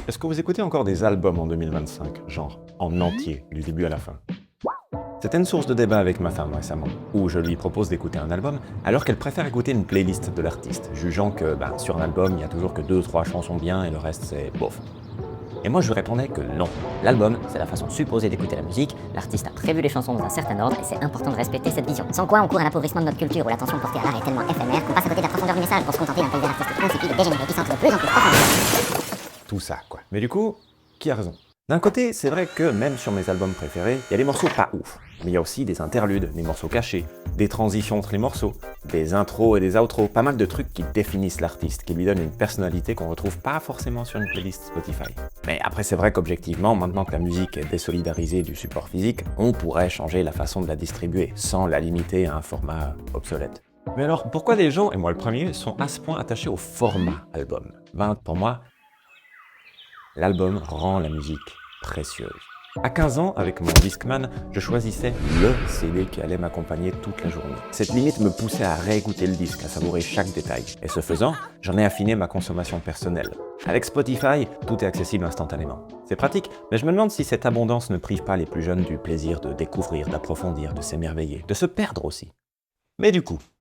Est-ce que vous écoutez encore des albums en 2025, genre en entier, du début à la fin? C'était une source de débat avec ma femme récemment, où je lui propose d'écouter un album alors qu'elle préfère écouter une playlist de l'artiste, jugeant que sur un album, il n'y a toujours que 2 ou 3 chansons bien et le reste c'est bof. Et moi je lui répondais que non. L'album, c'est la façon supposée d'écouter la musique, l'artiste a prévu les chansons dans un certain ordre et c'est important de respecter cette vision. Sans quoi on court à l'appauvrissement de notre culture où l'attention portée à l'art est tellement éphémère qu'on passe à côté de la profondeur du message pour se contenter d'un paysage artistique insipide et dégénéré qui s'entre de plus en plus profondément. Tout ça quoi. Mais du coup, qui a raison? D'un côté, c'est vrai que même sur mes albums préférés, il y a des morceaux pas ouf. Mais il y a aussi des interludes, des morceaux cachés, des transitions entre les morceaux, des intros et des outros, pas mal de trucs qui définissent l'artiste, qui lui donnent une personnalité qu'on retrouve pas forcément sur une playlist Spotify. Mais après c'est vrai qu'objectivement, maintenant que la musique est désolidarisée du support physique, on pourrait changer la façon de la distribuer, sans la limiter à un format obsolète. Mais alors, pourquoi les gens, et moi le premier, sont à ce point attachés au format album? Pour moi, l'album rend la musique précieuse. À 15 ans, avec mon Discman, je choisissais le CD qui allait m'accompagner toute la journée. Cette limite me poussait à réécouter le disque, à savourer chaque détail. Et ce faisant, j'en ai affiné ma consommation personnelle. Avec Spotify, tout est accessible instantanément. C'est pratique, mais je me demande si cette abondance ne prive pas les plus jeunes du plaisir de découvrir, d'approfondir, de s'émerveiller, de se perdre aussi. Mais du coup,